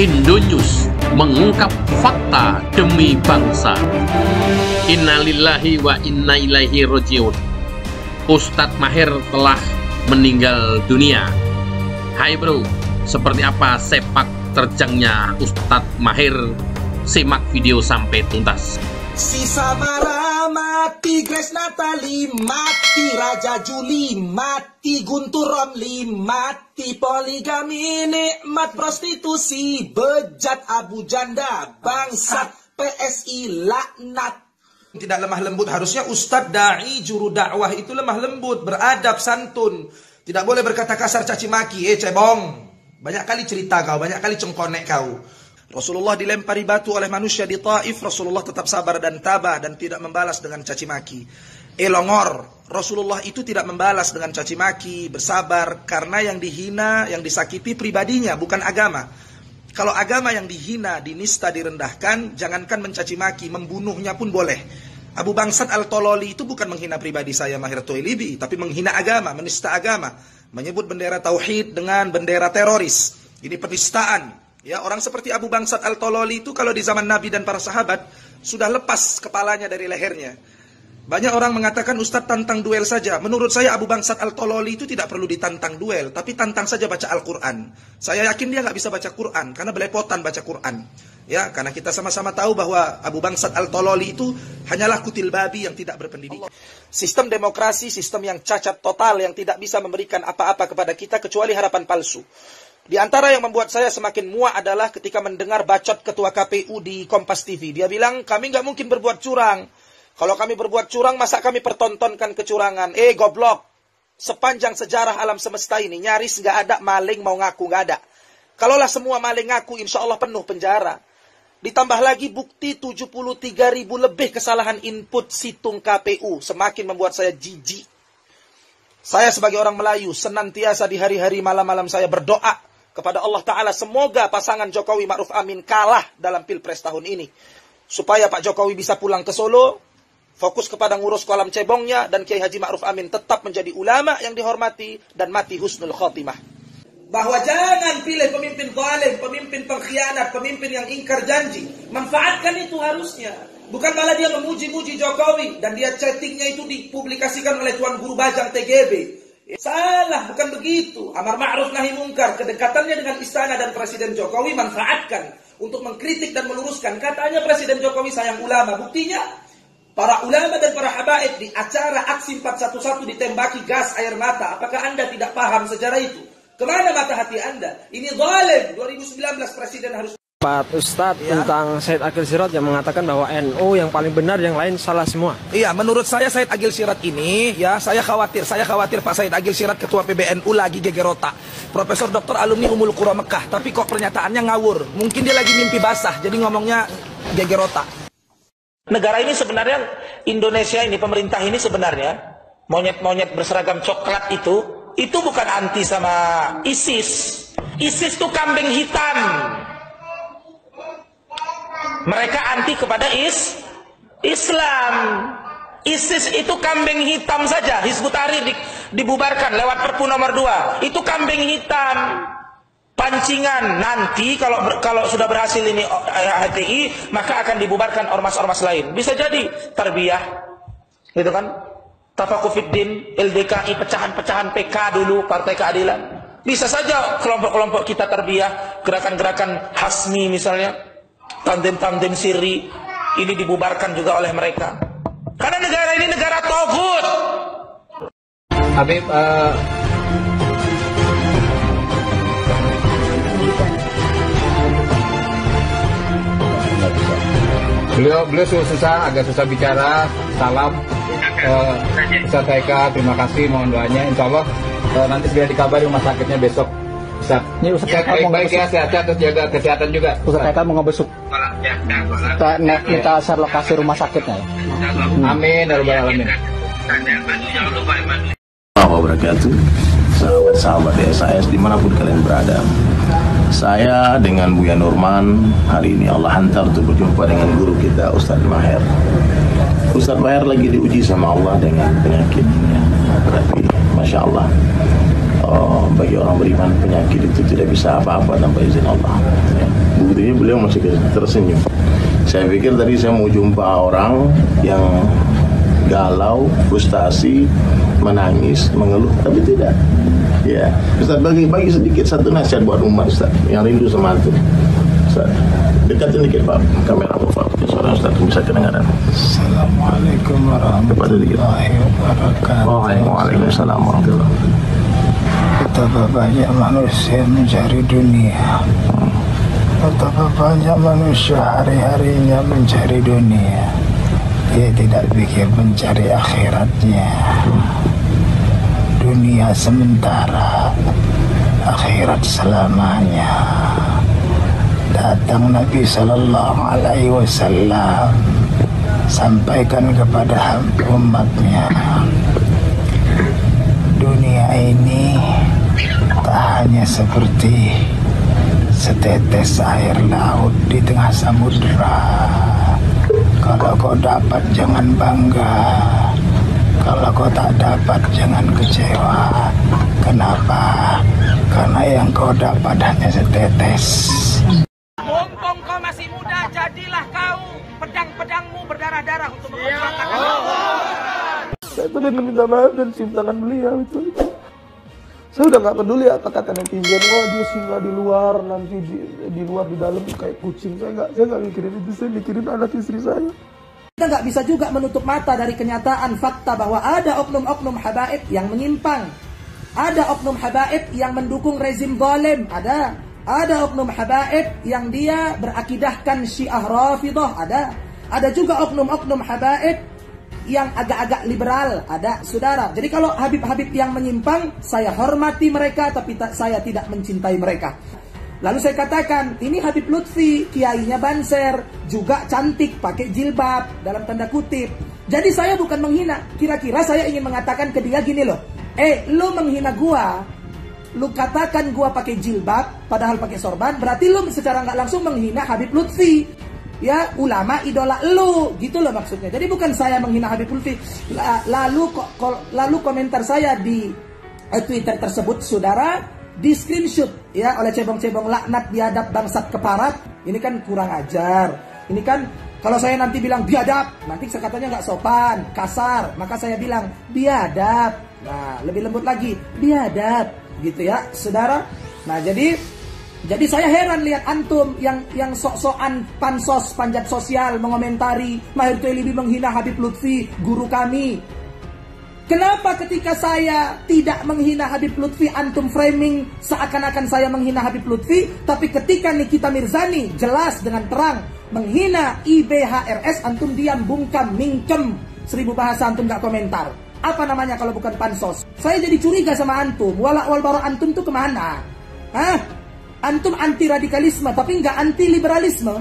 Indonews mengungkap fakta demi bangsa. Innalillahi wa inna ilaihi rajiun. Ustadz Maher telah meninggal dunia. Hai bro, seperti apa sepak terjangnya Ustadz Maher? Simak video sampai tuntas. Si Samara mati, Grace Natali mati, Raja Juli mati, Guntur Romli mati, poligami nikmat prostitusi, bejat Abu Janda, bangsat PSI laknat. Tidak lemah lembut, harusnya Ustadz Da'i juru dakwah itu lemah lembut, beradab, santun. Tidak boleh berkata kasar, caci maki, cebong. Banyak kali cerita kau, banyak kali cengkonek kau. Rasulullah dilempari batu oleh manusia di Taif, Rasulullah tetap sabar dan tabah dan tidak membalas dengan caci maki. Elongor, Rasulullah itu tidak membalas dengan caci maki, bersabar karena yang dihina, yang disakiti pribadinya, bukan agama. Kalau agama yang dihina, dinista, direndahkan, jangankan mencaci maki, membunuhnya pun boleh. Abu Bangsat Al-Tololi itu bukan menghina pribadi saya Maher Toilibi, tapi menghina agama, menista agama, menyebut bendera tauhid dengan bendera teroris. Ini penistaan. Ya, orang seperti Abu Bangsat Al-Tololi itu kalau di zaman Nabi dan para sahabat sudah lepas kepalanya dari lehernya. Banyak orang mengatakan Ustadz tantang duel saja. Menurut saya Abu Bangsat Al-Tololi itu tidak perlu ditantang duel, tapi tantang saja baca Al-Quran. Saya yakin dia nggak bisa baca Quran karena belepotan baca Quran. Ya, karena kita sama-sama tahu bahwa Abu Bangsat Al-Tololi itu hanyalah kutil babi yang tidak berpendidikan. Sistem demokrasi, sistem yang cacat total, yang tidak bisa memberikan apa-apa kepada kita kecuali harapan palsu. Di antara yang membuat saya semakin muak adalah ketika mendengar bacot ketua KPU di Kompas TV. Dia bilang, kami nggak mungkin berbuat curang. Kalau kami berbuat curang, masa kami pertontonkan kecurangan? Goblok. Sepanjang sejarah alam semesta ini, nyaris nggak ada maling mau ngaku, nggak ada. Kalaulah semua maling ngaku, insya Allah penuh penjara. Ditambah lagi bukti 73.000 lebih kesalahan input situng KPU. Semakin membuat saya jijik. Saya sebagai orang Melayu, senantiasa di hari-hari malam-malam saya berdoa kepada Allah Ta'ala, semoga pasangan Jokowi Ma'ruf Amin kalah dalam Pilpres tahun ini. Supaya Pak Jokowi bisa pulang ke Solo, fokus kepada ngurus kolam cebongnya, dan Kiai Haji Ma'ruf Amin tetap menjadi ulama yang dihormati, dan mati husnul khotimah. Bahwa jangan pilih pemimpin zalim, pemimpin pengkhianat, pemimpin yang ingkar janji. Manfaatkan itu harusnya. Bukan malah dia memuji-muji Jokowi, dan dia chattingnya itu dipublikasikan oleh Tuan Guru Bajang TGB. Salah, bukan begitu. Amar ma'ruf nahi mungkar, kedekatannya dengan istana dan Presiden Jokowi manfaatkan untuk mengkritik dan meluruskan. Katanya Presiden Jokowi sayang ulama. Buktinya, para ulama dan para habaib di acara aksi 411 ditembaki gas air mata. Apakah Anda tidak paham sejarah itu? Kemana mata hati Anda? Ini zalim. 2019 Presiden harus... Pak Ustadz tentang Said Agil Sirot yang mengatakan bahwa NU yang paling benar, yang lain salah semua. Iya, menurut saya Said Agil Sirot ini, ya saya khawatir Pak Said Agil Sirot ketua PBNU lagi gegerota. Profesor Dr. alumni Ummul Qura Mekah, tapi kok pernyataannya ngawur. Mungkin dia lagi mimpi basah, jadi ngomongnya gegerota. Negara ini sebenarnya, Indonesia ini, pemerintah ini sebenarnya, monyet-monyet berseragam coklat itu bukan anti sama ISIS. ISIS itu kambing hitam. Mereka anti kepada Islam. ISIS itu kambing hitam saja. Hizbut Tahrir dibubarkan lewat Perpu nomor 2. Itu kambing hitam. Pancingan. Nanti kalau sudah berhasil ini HTI, maka akan dibubarkan ormas-ormas lain. Bisa jadi tarbiyah, gitu kan? Tafakufiddin, LDKI, pecahan-pecahan PK dulu, Partai Keadilan. Bisa saja kelompok-kelompok kita tarbiyah, gerakan-gerakan Hasmi misalnya, tandem-tandem siri, ini dibubarkan juga oleh mereka. Karena negara ini negara togut. Habib, beliau susah, agak susah bicara. Salam Ustaz Eka, terima kasih, mohon doanya. Insya Allah nanti segera dikabari rumah sakitnya besok. Ustaz, ini Ustaz Eka mau baik ya, sehat-sehat, terus jaga kesehatan juga. Ustaz Eka mau ngebesuk. Kita share lokasi rumah sakitnya ya. Amin, ya rabbal alamin. Wabarakatuh, sahabat-sahabat SAS dimanapun kalian berada. Saya dengan Buya Nurman hari ini Allah hantar untuk berjumpa dengan guru kita Ustadz Maher. Ustadz Maher lagi diuji sama Allah dengan penyakitnya. Berarti Masya Allah bagi orang beriman penyakit itu tidak bisa apa-apa tanpa izin Allah. Ya. Buktinya beliau masih tersenyum. Saya pikir tadi saya mau jumpa orang yang galau, frustasi, menangis, mengeluh, tapi tidak. Ya, Ustaz bagi sedikit satu nasihat buat umat Ustaz yang rindu sama antum. Ustaz, dekatin dikit Pak kamera Pak, suara Ustaz bisa kedengaran. Assalamualaikum warahmatullahi wabarakatuh. Waalaikumsalam warahmatullahi wabarakatuh. Betapa banyak manusia mencari dunia. Betapa banyak manusia hari-harinya mencari dunia. Dia tidak pikir mencari akhiratnya. Dunia sementara, akhirat selamanya. Datang Nabi Sallallahu Alaihi Wasallam sampaikan kepada umatnya, dunia ini tak hanya seperti setetes air laut di tengah samudera. Kalau kau dapat jangan bangga, kalau kau tak dapat jangan kecewa. Kenapa? Karena yang kau dapat hanya setetes. Mumpung kau masih muda, jadilah kau pedang-pedangmu berdarah-darah untuk memperjuangkan. Saya itu dengan minta maaf dan cium tangan beliau itu. Saya udah nggak peduli apa kata netizen, wah dia singgah di luar, nanti di luar di dalam kayak kucing. Saya nggak mikirin itu, saya mikirin anak istri saya. Kita nggak bisa juga menutup mata dari kenyataan fakta bahwa ada oknum-oknum habaib yang menyimpang, ada oknum habaib yang mendukung rezim zalim, ada oknum habaib yang dia berakidahkan Syiah Rafidah, ada juga oknum-oknum habaib yang agak-agak liberal, ada saudara. Jadi kalau habib-habib yang menyimpang, saya hormati mereka, tapi saya tidak mencintai mereka. Lalu saya katakan, ini Habib Lutfi, kiainya Banser, juga cantik, pakai jilbab, dalam tanda kutip. Jadi saya bukan menghina, kira-kira saya ingin mengatakan ke dia gini loh, lu menghina gua, lu katakan gua pakai jilbab, padahal pakai sorban, berarti lu secara nggak langsung menghina Habib Lutfi. Ya, ulama idola lu, gitu loh maksudnya. Jadi bukan saya menghina Habib Lutfi. Lalu komentar saya di Twitter tersebut, saudara, di screenshot ya oleh cebong-cebong laknat biadab bangsat keparat. Ini kan kurang ajar. Ini kan kalau saya nanti bilang biadab, nanti katanya nggak sopan, kasar. Maka saya bilang biadab. Nah, lebih lembut lagi, biadab, gitu ya, saudara. Nah, jadi saya heran lihat antum yang sok-sokan pansos, panjat sosial mengomentari Maher Tuelibi menghina Habib Lutfi, guru kami. Kenapa ketika saya tidak menghina Habib Lutfi, antum framing seakan-akan saya menghina Habib Lutfi, tapi ketika Nikita Mirzani jelas dengan terang menghina IBHRS, antum diam, bungkam, mingkem, 1000 bahasa antum gak komentar. Apa namanya kalau bukan pansos? Saya jadi curiga sama antum. Walak wal bara antum tuh kemana? Hah? Antum anti radikalisme tapi nggak anti liberalisme.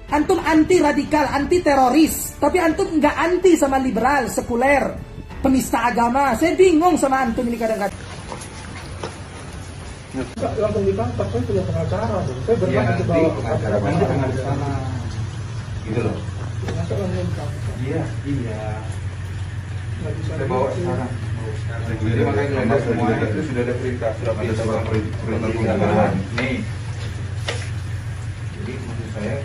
Antum anti radikal, anti teroris, tapi antum nggak anti sama liberal, sekuler, penista agama. Saya bingung sama antum ini kadang-kadang. Langsung ditangkap, saya punya pengacara. Saya berhak untuk bawa pengacara di sana. Gitu loh. Iya. Saya bawa sekarang. Jadi makanya semuanya itu sudah ada perintah, sudah ada sebuah perintah undangan. Nih. Jadi maksud saya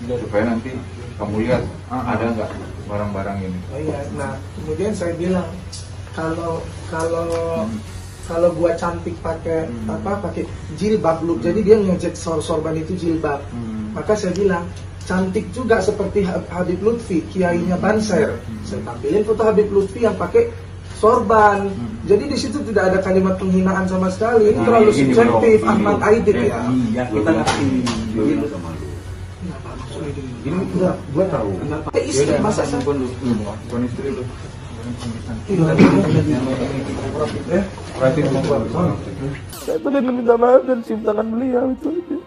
supaya nanti kamu lihat ada nggak barang-barang ini. Oh iya, nah kemudian saya bilang kalau gua cantik pakai pakai jilbab lu, jadi dia ngejek sorban itu jilbab. Maka saya bilang cantik juga seperti Habib Lutfi, kiainya Banser. Saya tampilin foto Habib Lutfi yang pakai sorban. Jadi di situ tidak ada kalimat penghinaan sama sekali. Ini terlalu subjektif, Ahmad Aidit ya. Iya, kita ngerti. Gitu sama lu. Kenapa maksudnya gini? Ini udah gua tahu. Istri masa saya bukan istri lu. Saya itu dengan minta maaf dan cium tangan beliau itu.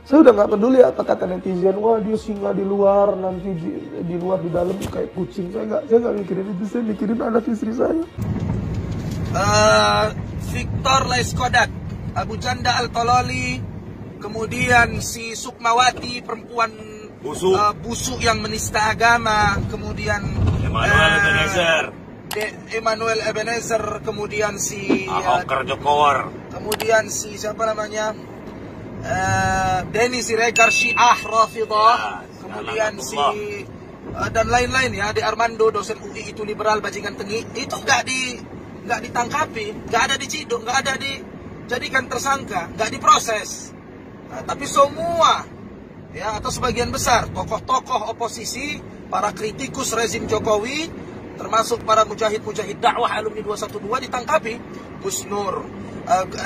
Saya udah nggak peduli apa kata netizen, wah dia singgah di luar, nanti di luar di dalam kayak kucing. Saya nggak mikirin itu, saya mikirin anak istri saya. Victor Laiskodat, Abu Janda Al-Tololi, kemudian si Sukmawati, perempuan busuk yang menista agama, kemudian Emmanuel Ebenezer, kemudian si kemudian si siapa namanya, Denny Siregar Syiah Rafidah, kemudian si dan lain-lain ya, De Armando dosen UI itu liberal bajingan tengi, itu nggak ditangkapi, nggak ada diciduk, nggak ada dijadikan tersangka, nggak diproses. Nah, tapi semua ya, atau sebagian besar tokoh-tokoh oposisi, para kritikus rezim Jokowi, termasuk para mujahid-mujahid dakwah alumni 212 ditangkapi. Gus Nur,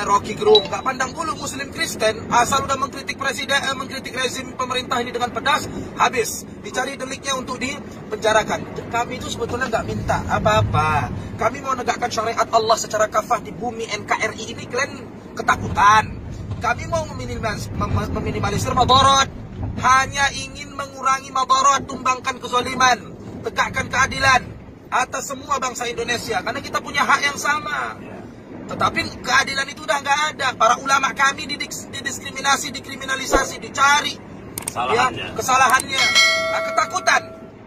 Rocky Gerung, nggak pandang bulu Muslim Kristen, asal udah mengkritik presiden, mengkritik rezim pemerintah ini dengan pedas, habis dicari deliknya untuk dipenjarakan. Kami itu sebetulnya nggak minta apa-apa, kami mau menegakkan syariat Allah secara kafah di bumi NKRI ini. Kalian ketakutan. Kami mau meminimalisir madarat, hanya ingin mengurangi madarat, tumbangkan kezaliman, tegakkan keadilan atas semua bangsa Indonesia, karena kita punya hak yang sama. Tetapi keadilan itu udah nggak ada. Para ulama kami didiskriminasi, dikriminalisasi, dicari kesalahannya. Nah,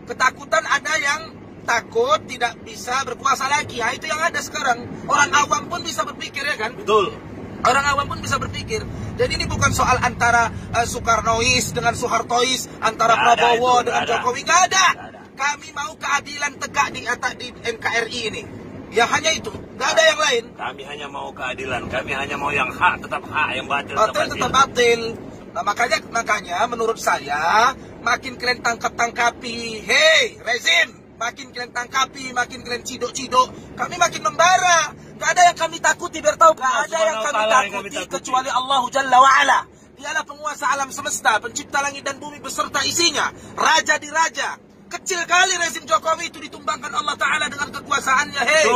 ketakutan ada yang takut tidak bisa berkuasa lagi. Nah, itu yang ada sekarang. Orang awam pun bisa berpikir, ya kan? Betul. Orang awam pun bisa berpikir. Jadi ini bukan soal antara Soekarnois dengan Soehartois, antara Prabowo dengan Jokowi, nggak ada. Kami mau keadilan tegak di NKRI ini. Ya hanya itu, nggak ada yang lain. Kami hanya mau keadilan, kami hanya mau yang hak tetap hak, yang batil tetap batil. Nah, makanya menurut saya, makin kalian tangkap-tangkapi, hei rezim, makin kalian tangkapi, makin kalian ciduk-ciduk, kami makin membara. Gak ada yang kami takuti, biar tahu, gak ada yang kami takuti kecuali Allah Jalla wa'ala. Dialah penguasa alam semesta, pencipta langit dan bumi beserta isinya, raja di raja. Kecil kali rezim Jokowi itu ditumbangkan Allah Ta'ala dengan kekuasaannya. Hei,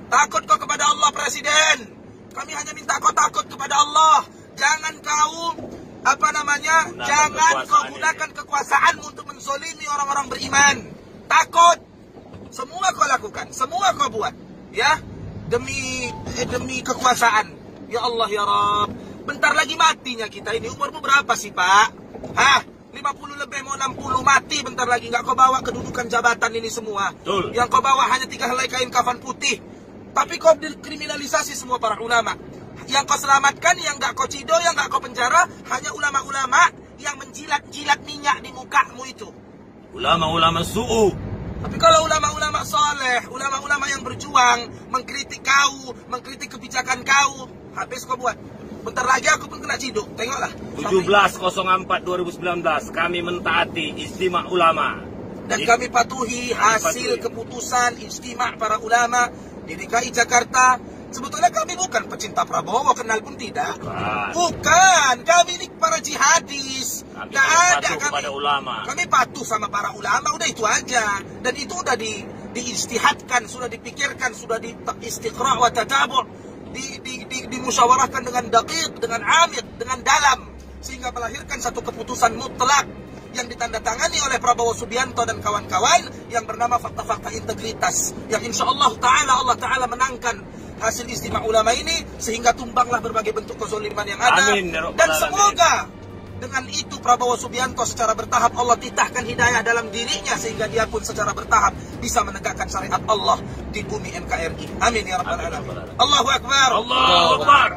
takut kau kepada Allah Presiden. Kami hanya minta kau takut kepada Allah. Jangan kau jangan kau gunakan kekuasaanmu untuk menzolimi orang-orang beriman. Takut. Semua kau lakukan, semua kau buat, ya, demi kekuasaan. Ya Allah ya Rabb, bentar lagi matinya kita ini. Umurmu berapa sih, Pak? 50 lebih mau 60, mati bentar lagi. Nggak kau bawa kedudukan jabatan ini semua. Yang kau bawa hanya 3 helai kain kafan putih. Tapi kau dikriminalisasi semua para ulama. Yang kau selamatkan, yang nggak kau cido, yang nggak kau penjara, hanya ulama-ulama yang menjilat-jilat minyak di mukamu itu. Ulama-ulama su'u. Tapi kalau ulama-ulama soleh, ulama-ulama yang berjuang, mengkritik kau, mengkritik kebijakan kau, habis kau buat. Bentar lagi aku pun kena ciduk, tengoklah. 17/04/2019 kami mentaati istimewa ulama. Dan kami patuhi hasil keputusan istimewa para ulama di DKI Jakarta. Sebetulnya kami bukan pecinta Prabowo, kenal pun tidak. Bukan, kami ini para jihadis. Kami patuh kepada ulama. Kami patuh sama para ulama, udah itu aja. Dan itu udah diistihadkan, sudah dipikirkan, sudah di istiqra' wa tatabu'. Dimusyawarahkan dengan daqiq, dengan amid, dengan dalam, sehingga melahirkan satu keputusan mutlak yang ditandatangani oleh Prabowo Subianto dan kawan-kawan yang bernama fakta-fakta integritas, yang insya Allah Ta'ala menangkan hasil istimewa ulama ini, sehingga tumbanglah berbagai bentuk kezaliman yang ada. Amin, dan semoga dengan itu Prabowo Subianto secara bertahap Allah titahkan hidayah dalam dirinya, sehingga dia pun secara bertahap bisa menegakkan syariat Allah di bumi NKRI. Amin ya rabbal alamin. Allahu akbar. Allahu akbar.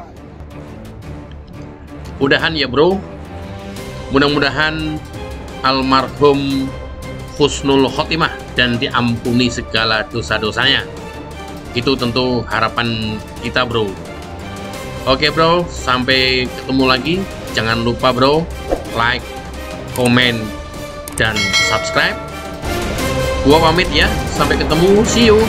Mudahan ya bro, mudah-mudahan almarhum husnul khotimah dan diampuni segala dosa-dosanya. Itu tentu harapan kita bro. Oke bro, sampai ketemu lagi. Jangan lupa bro, like, komen, dan subscribe. Gua pamit ya, sampai ketemu, see you.